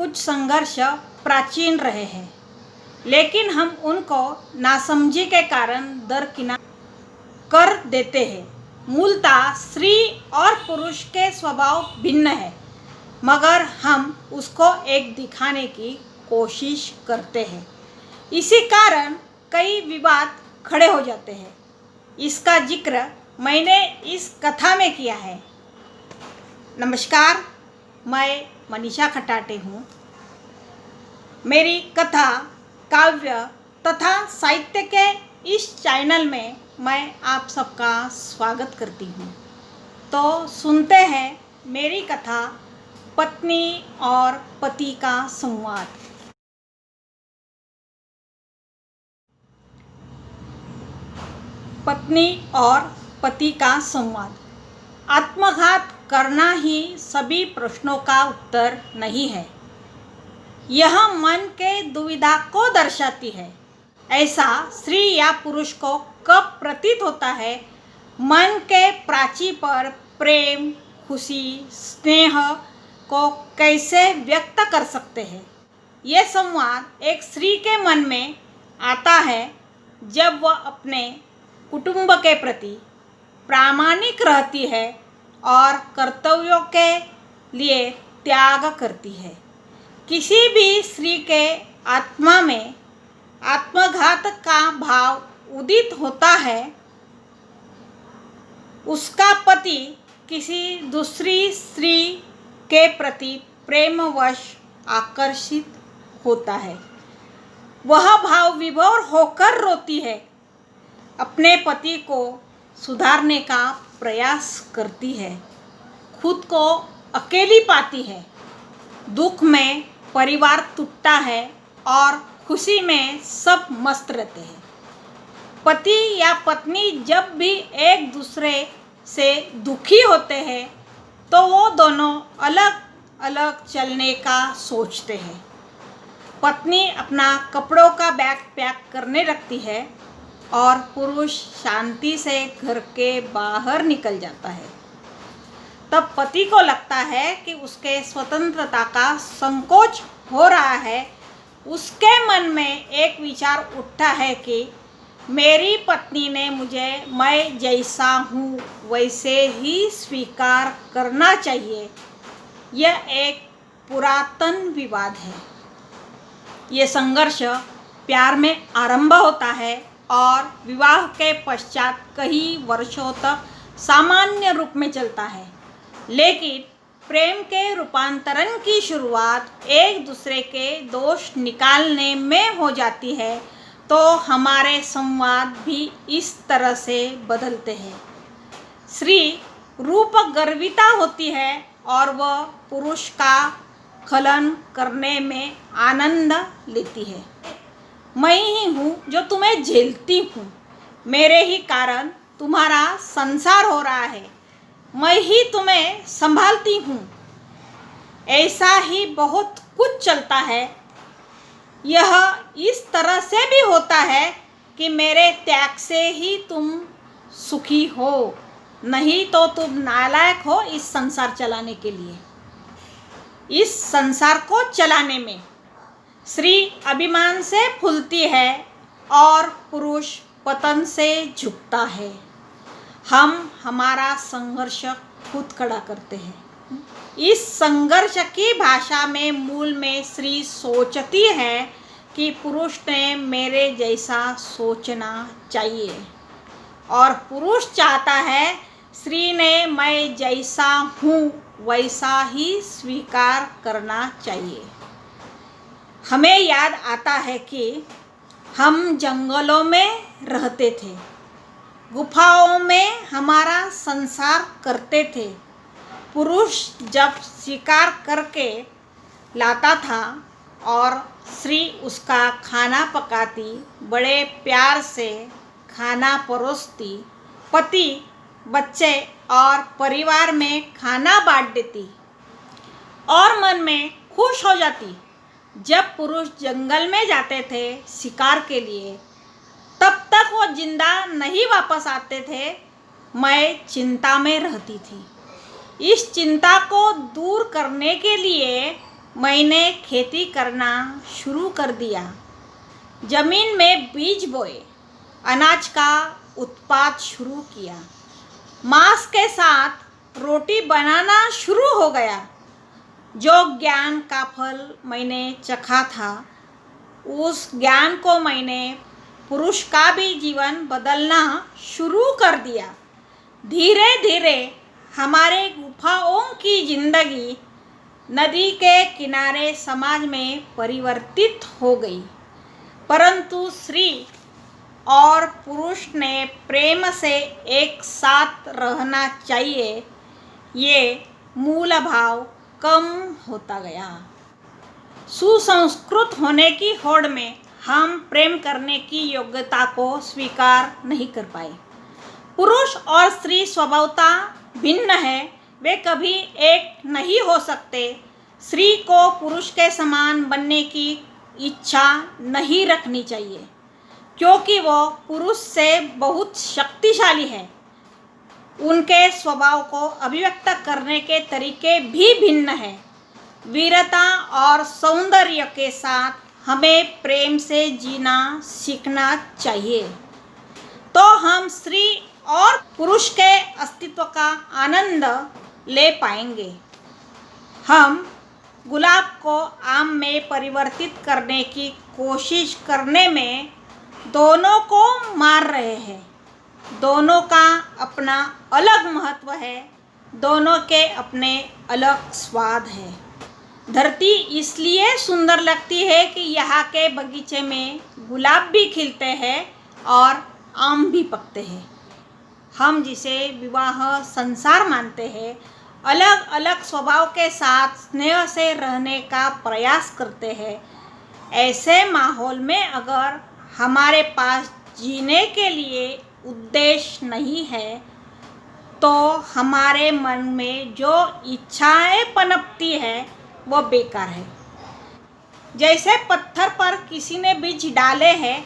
कुछ संघर्ष प्राचीन रहे हैं, लेकिन हम उनको नासमझी के कारण दरकिनार कर देते हैं। मूलतः स्त्री और पुरुष के स्वभाव भिन्न है, मगर हम उसको एक दिखाने की कोशिश करते हैं। इसी कारण कई विवाद खड़े हो जाते हैं। इसका जिक्र मैंने इस कथा में किया है। नमस्कार, मैं मनीषा खटाटे हूँ। मेरी कथा, काव्य तथा साहित्य के इस चैनल में मैं आप सबका स्वागत करती हूँ। तो सुनते हैं मेरी कथा, पत्नी और पति का संवाद। पत्नी और पति का संवाद। आत्मघात करना ही सभी प्रश्नों का उत्तर नहीं है। यह मन के दुविधा को दर्शाती है। ऐसा स्त्री या पुरुष को कब प्रतीत होता है? मन के प्राची पर प्रेम, खुशी, स्नेह को कैसे व्यक्त कर सकते हैं? यह संवाद एक स्त्री के मन में आता है जब वह अपने कुटुंब के प्रति प्रामाणिक रहती है और कर्तव्यों के लिए त्याग करती है। किसी भी स्त्री के आत्मा में आत्मघात का भाव उदित होता है। उसका पति किसी दूसरी स्त्री के प्रति प्रेमवश आकर्षित होता है। वह भाव विभोर होकर रोती है, अपने पति को सुधारने का प्रयास करती है, खुद को अकेली पाती है। दुख में परिवार टूटता है और खुशी में सब मस्त रहते हैं। पति या पत्नी जब भी एक दूसरे से दुखी होते हैं तो वो दोनों अलग अलग चलने का सोचते हैं। पत्नी अपना कपड़ों का बैग पैक करने लगती है और पुरुष शांति से घर के बाहर निकल जाता है। तब पति को लगता है कि उसके स्वतंत्रता का संकोच हो रहा है। उसके मन में एक विचार उठता है कि मेरी पत्नी ने मुझे मैं जैसा हूँ वैसे ही स्वीकार करना चाहिए। यह एक पुरातन विवाद है। ये संघर्ष प्यार में आरंभ होता है और विवाह के पश्चात कई वर्षों तक सामान्य रूप में चलता है। लेकिन प्रेम के रूपांतरण की शुरुआत एक दूसरे के दोष निकालने में हो जाती है, तो हमारे संवाद भी इस तरह से बदलते हैं। स्त्री रूप गर्विता होती है और वह पुरुष का खलन करने में आनंद लेती है। मैं ही हूँ जो तुम्हें झेलती हूँ, मेरे ही कारण तुम्हारा संसार हो रहा है, मैं ही तुम्हें संभालती हूँ। ऐसा ही बहुत कुछ चलता है। यह इस तरह से भी होता है कि मेरे त्याग से ही तुम सुखी हो, नहीं तो तुम नालायक हो इस संसार चलाने के लिए। इस संसार को चलाने में स्त्री अभिमान से फूलती है और पुरुष पतन से झुकता है। हम हमारा संघर्ष खुद खड़ा करते हैं। इस संघर्ष की भाषा में मूल में स्त्री सोचती है कि पुरुष ने मेरे जैसा सोचना चाहिए और पुरुष चाहता है स्त्री ने मैं जैसा हूँ वैसा ही स्वीकार करना चाहिए। हमें याद आता है कि हम जंगलों में रहते थे, गुफाओं में हमारा संसार करते थे। पुरुष जब शिकार करके लाता था और स्त्री उसका खाना पकाती, बड़े प्यार से खाना परोसती, पति, बच्चे और परिवार में खाना बांट देती और मन में खुश हो जाती। जब पुरुष जंगल में जाते थे शिकार के लिए, तब तक वो जिंदा नहीं वापस आते थे। मैं चिंता में रहती थी। इस चिंता को दूर करने के लिए मैंने खेती करना शुरू कर दिया। ज़मीन में बीज बोए, अनाज का उत्पाद शुरू किया। मांस के साथ रोटी बनाना शुरू हो गया। जो ज्ञान का फल मैंने चखा था, उस ज्ञान को मैंने पुरुष का भी जीवन बदलना शुरू कर दिया। धीरे धीरे हमारे गुफाओं की जिंदगी नदी के किनारे समाज में परिवर्तित हो गई, परंतु स्त्री और पुरुष ने प्रेम से एक साथ रहना चाहिए, ये मूल भाव कम होता गया। सुसंस्कृत होने की होड़ में हम प्रेम करने की योग्यता को स्वीकार नहीं कर पाए। पुरुष और स्त्री स्वभावतः भिन्न है, वे कभी एक नहीं हो सकते। स्त्री को पुरुष के समान बनने की इच्छा नहीं रखनी चाहिए, क्योंकि वो पुरुष से बहुत शक्तिशाली है। उनके स्वभाव को अभिव्यक्त करने के तरीके भी भिन्न हैं। वीरता और सौंदर्य के साथ हमें प्रेम से जीना सीखना चाहिए, तो हम स्त्री और पुरुष के अस्तित्व का आनंद ले पाएंगे। हम गुलाब को आम में परिवर्तित करने की कोशिश करने में दोनों को मार रहे हैं। दोनों का अपना अलग महत्व है, दोनों के अपने अलग स्वाद है। धरती इसलिए सुंदर लगती है कि यहाँ के बगीचे में गुलाब भी खिलते हैं और आम भी पकते हैं। हम जिसे विवाह संसार मानते हैं, अलग अलग स्वभाव के साथ स्नेह से रहने का प्रयास करते हैं। ऐसे माहौल में अगर हमारे पास जीने के लिए उद्देश्य नहीं है, तो हमारे मन में जो इच्छाएं पनपती है वो बेकार है। जैसे पत्थर पर किसी ने बीज डाले हैं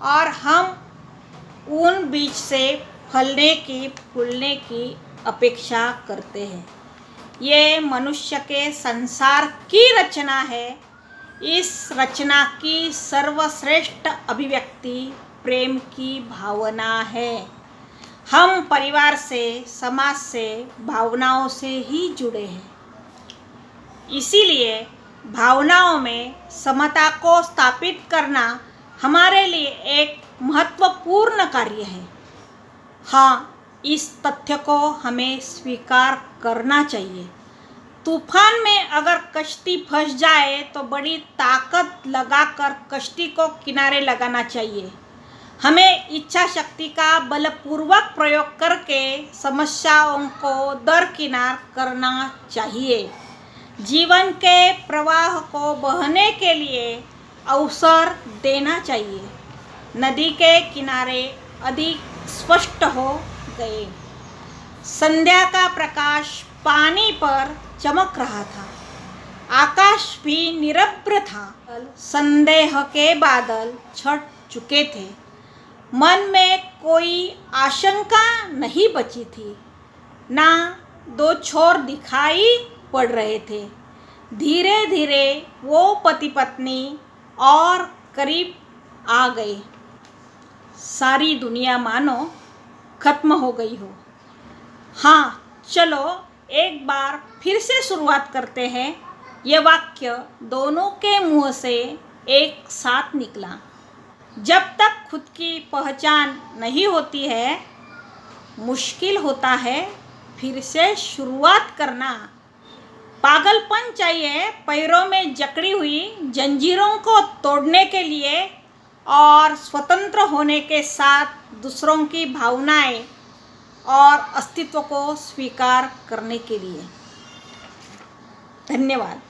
और हम उन बीज से फलने की फूलने की अपेक्षा करते हैं। ये मनुष्य के संसार की रचना है। इस रचना की सर्वश्रेष्ठ अभिव्यक्ति प्रेम की भावना है। हम परिवार से, समाज से, भावनाओं से ही जुड़े हैं। इसीलिए भावनाओं में समता को स्थापित करना हमारे लिए एक महत्वपूर्ण कार्य है। हाँ, इस तथ्य को हमें स्वीकार करना चाहिए। तूफान में अगर कश्ती फंस जाए तो बड़ी ताकत लगाकर कश्ती को किनारे लगाना चाहिए। हमें इच्छा शक्ति का बलपूर्वक प्रयोग करके समस्याओं को दरकिनार करना चाहिए। जीवन के प्रवाह को बहने के लिए अवसर देना चाहिए। नदी के किनारे अधिक स्पष्ट हो गए। संध्या का प्रकाश पानी पर चमक रहा था। आकाश भी निरभ्र था। संदेह के बादल छट चुके थे। मन में कोई आशंका नहीं बची थी। ना दो छोर दिखाई पड़ रहे थे। धीरे धीरे वो पति पत्नी और करीब आ गए। सारी दुनिया मानो खत्म हो गई हो। हाँ, चलो एक बार फिर से शुरुआत करते हैं। यह वाक्य दोनों के मुंह से एक साथ निकला। जब तक खुद की पहचान नहीं होती है, मुश्किल होता है फिर से शुरुआत करना। पागलपन चाहिए पैरों में जकड़ी हुई जंजीरों को तोड़ने के लिए और स्वतंत्र होने के साथ दूसरों की भावनाएं और अस्तित्व को स्वीकार करने के लिए। धन्यवाद।